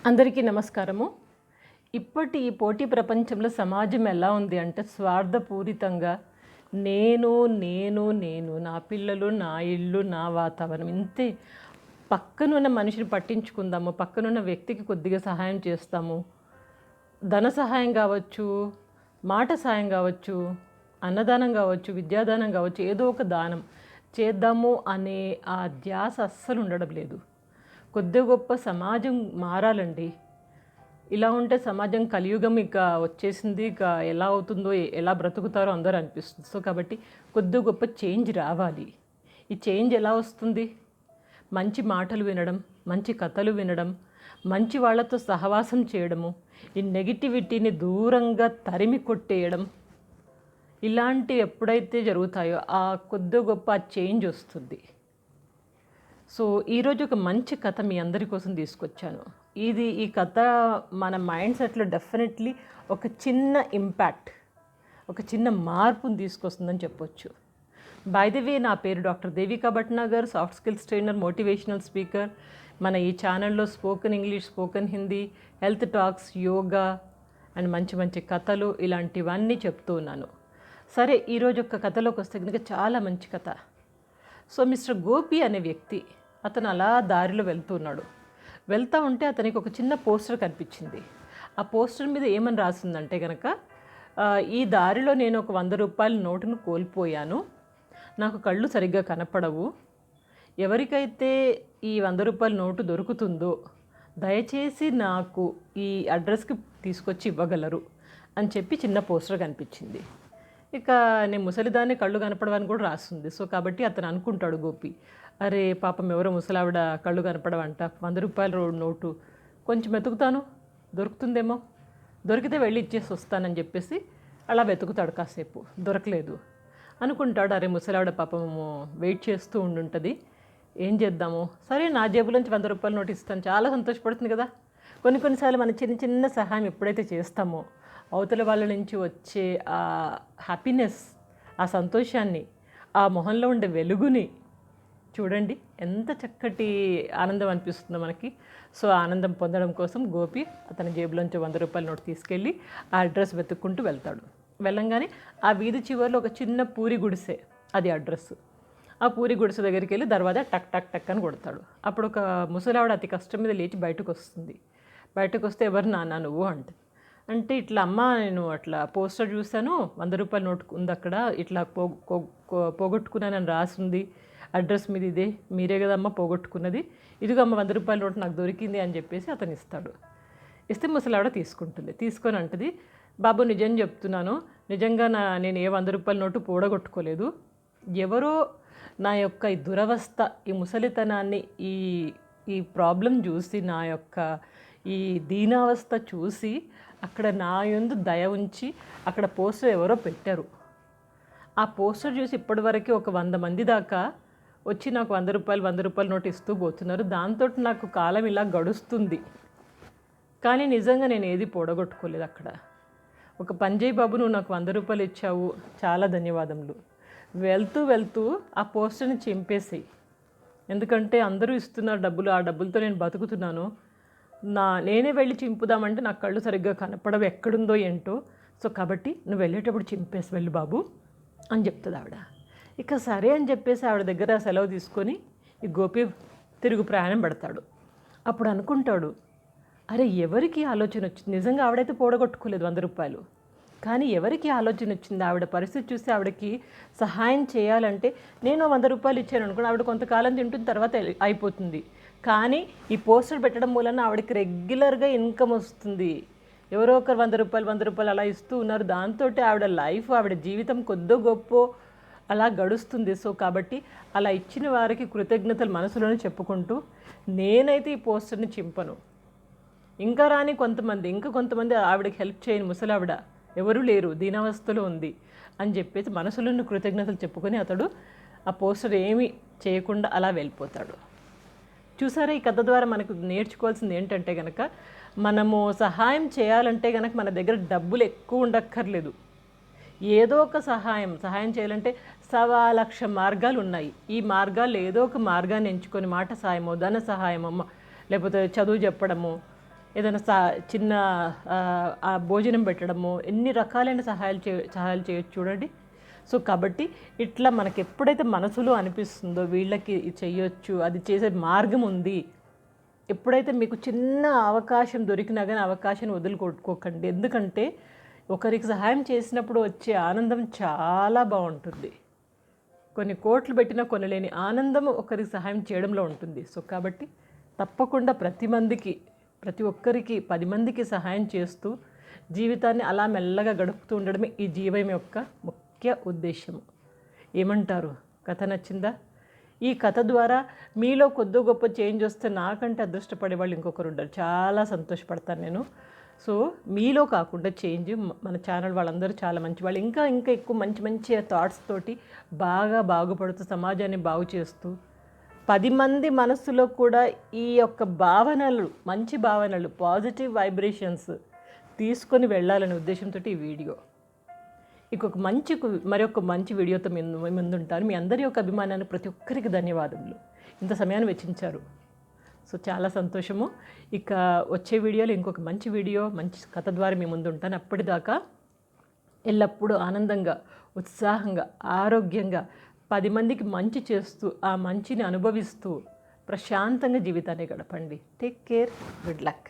అందరికీ నమస్కారము. ఇప్పటి ఈ పోటీ ప్రపంచంలో సమాజం ఎలా ఉంది అంటే స్వార్థపూరితంగా నేను నేను నేను నా పిల్లలు, నా ఇల్లు, నా వాతావరణం ఇంతే. పక్కనున్న మనిషిని పట్టించుకుందాము, పక్కనున్న వ్యక్తికి కొద్దిగా సహాయం చేస్తాము. ధన సహాయం కావచ్చు, మాట సహాయం కావచ్చు, అన్నదానం కావచ్చు, విద్యాదానం కావచ్చు, ఏదో ఒక దానం చేద్దాము అనే ఆ ధ్యాస అస్సలు ఉండడం లేదు. కొద్ది గొప్ప సమాజం మారాలండి. ఇలా ఉంటే సమాజం కలియుగం ఇక వచ్చేసింది, ఇక ఎలా అవుతుందో ఎలా బ్రతుకుతారో అందరూ అనిపిస్తుంది. సో కాబట్టి కొద్ది గొప్ప చేంజ్ రావాలి. ఈ చేంజ్ ఎలా వస్తుంది? మంచి మాటలు వినడం, మంచి కథలు వినడం, మంచి వాళ్ళతో సహవాసం చేయడము, ఈ నెగిటివిటీని దూరంగా తరిమి కొట్టేయడం, ఇలాంటివి ఎప్పుడైతే జరుగుతాయో ఆ కొద్ది గొప్ప చేంజ్ వస్తుంది. సో ఈరోజు ఒక మంచి కథ మీ అందరి కోసం తీసుకొచ్చాను. ఈ కథ మన మైండ్ సెట్లో డెఫినెట్లీ ఒక చిన్న ఇంపాక్ట్, ఒక చిన్న మార్పుని తీసుకొస్తుందని చెప్పొచ్చు. బై ది వే, నా పేరు doctor Devika Bhatnagar, soft skills trainer, motivational speaker. మన ఈ ఛానల్లో spoken English, spoken Hindi, health talks, yoga and మంచి మంచి కథలు ఇలాంటివన్నీ చెప్తూ ఉన్నాను. సరే, ఈరోజు ఒక కథలోకి వస్తే కనుక చాలా మంచి కథ. సో మిస్టర్ గోపి అనే వ్యక్తి, అతను అలా దారిలో వెళ్తూ ఉంటే అతనికి ఒక చిన్న పోస్టర్ కనిపించింది. ఆ పోస్టర్ మీద ఏమని రాసిందంటే కనుక, ఈ దారిలో నేను ఒక 100 రూపాయల నోటును కోల్పోయాను, నాకు కళ్ళు సరిగ్గా కనపడవు, ఎవరికైతే ఈ 100 రూపాయల నోటు దొరుకుతుందో దయచేసి నాకు ఈ అడ్రస్కి తీసుకొచ్చి ఇవ్వగలరు అని చెప్పి చిన్న పోస్టర్ కనిపించింది. ఇక నేను ముసలిదాన్ని, కళ్ళు కనపడవని కూడా రాస్తుంది. సో కాబట్టి అతను అనుకుంటాడు గోపి, అరే పాపం ఎవరో ముసలావిడ కళ్ళు కనపడవంట, 100 రూపాయల నోటు కొంచెం వెతుకుతాను, దొరుకుతుందేమో, దొరికితే వెళ్ళి ఇచ్చేసి వస్తానని చెప్పేసి అలా వెతుకుతాడు. కాసేపు దొరకలేదు అనుకుంటాడు, అరే ముసలావిడ పాపము వెయిట్ చేస్తూ ఉండుంటుంది, ఏం చేద్దాము, సరే నా జేబులోంచి 100 రూపాయల నోటు ఇస్తాను, చాలా సంతోషపడుతుంది కదా. కొన్నిసార్లు మన చిన్న చిన్న సహాయం ఎప్పుడైతే చేస్తామో అవతల వాళ్ళ నుంచి వచ్చే ఆ హ్యాపీనెస్, ఆ సంతోషాన్ని, ఆ మొహంలో ఉండే వెలుగుని చూడండి ఎంత చక్కటి ఆనందం అనిపిస్తుందో మనకి. సో ఆనందం పొందడం కోసం గోపి అతని జేబులోంచి 100 రూపాయల నోటు తీసుకెళ్ళి ఆ అడ్రస్ వెతుక్కుంటూ వెళ్తాడు. వెళ్ళంగానే ఆ వీధి చివరిలో ఒక చిన్న పూరి గుడిసె, అది అడ్రస్. ఆ పూరి గుడిసె దగ్గరికి వెళ్ళి దర్వాజా టక్ టక్ టక్ అని కొడతాడు. అప్పుడు ఒక ముసలావిడ అతి కష్టం మీద లేచి బయటకు వస్తుంది. బయటకు వస్తే, ఎవరు నాన్న నువ్వు అంటే ఇట్లా అమ్మ, నేను అట్లా పోస్టర్ చూశాను, 100 రూపాయల నోటు ఉంది అక్కడ, ఇట్లా పోగొట్టుకున్నానని రాసింది, అడ్రస్ మీద ఇదే, మీరే కదమ్మ పోగొట్టుకున్నది, ఇదిగో అమ్మ 100 రూపాయల నోటు నాకు దొరికింది అని చెప్పేసి అతను ఇస్తాడు. ఇస్తే ముసలావిడ తీసుకుంటుంది. తీసుకొని అంటది, బాబు నిజం చెప్తున్నాను, నిజంగా నేను ఏ 100 రూపాయల నోటు పోడగొట్టుకోలేదు, ఎవరో నా యొక్క ఈ దురవస్థ, ఈ ముసలితనాన్ని, ఈ ప్రాబ్లం చూసి, నా యొక్క ఈ దీనావస్థ చూసి అక్కడ నా యందు దయ ఉంచి అక్కడ పోస్టర్ ఎవరో పెట్టారు. ఆ పోస్టర్ చూసి ఇప్పటివరకు ఒక 100 మంది దాకా వచ్చి నాకు 100 రూపాయల నోటు ఇస్తూ పోతున్నారు. దాంతో నాకు కాలం ఇలా గడుస్తుంది. కానీ నిజంగా నేను ఏది పోడగొట్టుకోలేదు. అక్కడ ఒక పంజయ్ బాబు, నువ్వు నాకు 100 రూపాయలు ఇచ్చావు, చాలా ధన్యవాదములు. వెళ్తూ ఆ పోస్టర్ని చింపేసేయి, ఎందుకంటే అందరూ ఇస్తున్నారు డబ్బులు, ఆ డబ్బులతో నేను బతుకుతున్నాను, నేనే వెళ్ళి చింపుదామంటే నాకు కళ్ళు సరిగ్గా కనపడవు, ఎక్కడుందో ఏంటో, సో కాబట్టి నువ్వు వెళ్ళేటప్పుడు చింపేసి వెళ్ళు బాబు అని చెప్తుంది ఆవిడ. ఇక సరే అని చెప్పేసి ఆవిడ దగ్గర సెలవు తీసుకొని ఈ గోపి తిరుగు ప్రయాణం పెడతాడు. అప్పుడు అనుకుంటాడు, అరే ఎవరికి ఆలోచన వచ్చింది, నిజంగా ఆవిడైతే పోడగొట్టుకోలేదు 100 రూపాయలు, కానీ ఎవరికి ఆలోచన వచ్చింది, ఆవిడ పరిస్థితి చూసి ఆవిడకి సహాయం చేయాలంటే, నేను 100 రూపాయలు ఇచ్చాను అనుకోండి, ఆవిడ కొంతకాలం తింటుంది, తర్వాత అయిపోతుంది. కానీ ఈ పోస్టర్ పెట్టడం మూలన ఆవిడకి రెగ్యులర్గా ఇన్కమ్ వస్తుంది. ఎవరో ఒకరు 100 రూపాయలు అలా ఇస్తూ ఉన్నారు. దాంతో ఆవిడ లైఫ్, ఆవిడ జీవితం కొద్దో గొప్ప అలా గడుస్తుంది. సో కాబట్టి అలా ఇచ్చిన వారికి కృతజ్ఞతలు మనసులోనే చెప్పుకుంటూ, నేనైతే ఈ పోస్టర్ని చింపను, ఇంకా రాని కొంతమంది ఆవిడకి హెల్ప్ చేయని ముసలావిడ ఎవరూ లేరు, దీనావస్థలో ఉంది అని చెప్పేసి మనసులోని కృతజ్ఞతలు చెప్పుకొని అతడు ఆ పోస్టర్ ఏమీ చేయకుండా అలా వెళ్ళిపోతాడు. చూసారా, ఈ కథ ద్వారా మనకు నేర్చుకోవాల్సింది ఏంటంటే కనుక, మనము సహాయం చేయాలంటే కనుక మన దగ్గర డబ్బులు ఎక్కువ ఉండక్కర్లేదు. ఏదో ఒక సహాయం చేయాలంటే 1,00,000 మార్గాలు ఉన్నాయి. ఈ మార్గాలు ఏదో ఒక మార్గాన్ని ఎంచుకొని, మాట సహాయమో, ధన సహాయమో, లేకపోతే చదువు చెప్పడము, ఏదైనా చిన్న ఆ భోజనం పెట్టడము, ఎన్ని రకాలైన సహాయాలు చేయొచ్చు చూడండి. సో కాబట్టి ఇట్లా మనకి ఎప్పుడైతే మనసులో అనిపిస్తుందో వీళ్ళకి ఇది చెయ్యొచ్చు, అది చేసే మార్గం ఉంది, ఎప్పుడైతే మీకు చిన్న అవకాశం దొరికినా కానీ అవకాశాన్ని వదులుకొట్టుకోకండి. ఎందుకంటే ఒకరికి సహాయం చేసినప్పుడు వచ్చే ఆనందం చాలా బాగుంటుంది. కొన్ని కోట్లు పెట్టినా కొనలేని ఆనందం ఒకరికి సహాయం చేయడంలో ఉంటుంది. సో కాబట్టి తప్పకుండా ప్రతి ఒక్కరికి 10 మందికి సహాయం చేస్తూ జీవితాన్ని అలా మెల్లగా గడుపుతూ ఉండడమే ఈ జీవం యొక్క ముఖ్య ఉద్దేశము. ఏమంటారు? కథ నచ్చిందా? ఈ కథ ద్వారా మీలో కొద్ది గొప్ప చేంజ్ వస్తే నాకంటే అదృష్టపడే వాళ్ళు ఇంకొకరు ఉంటారు. చాలా సంతోషపడతాను నేను. సో మీలో కాకుండా చేంజ్ మన ఛానల్ వాళ్ళందరూ చాలా మంచి వాళ్ళు, ఇంకా ఎక్కువ మంచి థాట్స్ తోటి బాగుపడుతూ సమాజాన్ని బాగు చేస్తూ 10 మంది మనస్సులో కూడా ఈ యొక్క భావనలు, మంచి భావనలు, పాజిటివ్ వైబ్రేషన్స్ తీసుకొని వెళ్ళాలనే ఉద్దేశంతో ఈ వీడియో. మరొక మంచి వీడియోతో ముందుంటాను. మీ అందరి యొక్క అభిమానాన్ని ప్రతి ఒక్కరికి ధన్యవాదములు. ఇంత సమయాన్ని వెచ్చించారు. సో చాలా సంతోషము. ఇక వచ్చే వీడియోలో ఇంకొక మంచి వీడియో, మంచి కథ ద్వారా మీ ముందు ఉంటాను. అప్పటిదాకా ఎల్లప్పుడూ ఆనందంగా, ఉత్సాహంగా, ఆరోగ్యంగా 10 మందికి మంచి చేస్తూ ఆ మంచిని అనుభవిస్తూ ప్రశాంతంగా జీవితాన్ని గడపండి. Take care. Good luck.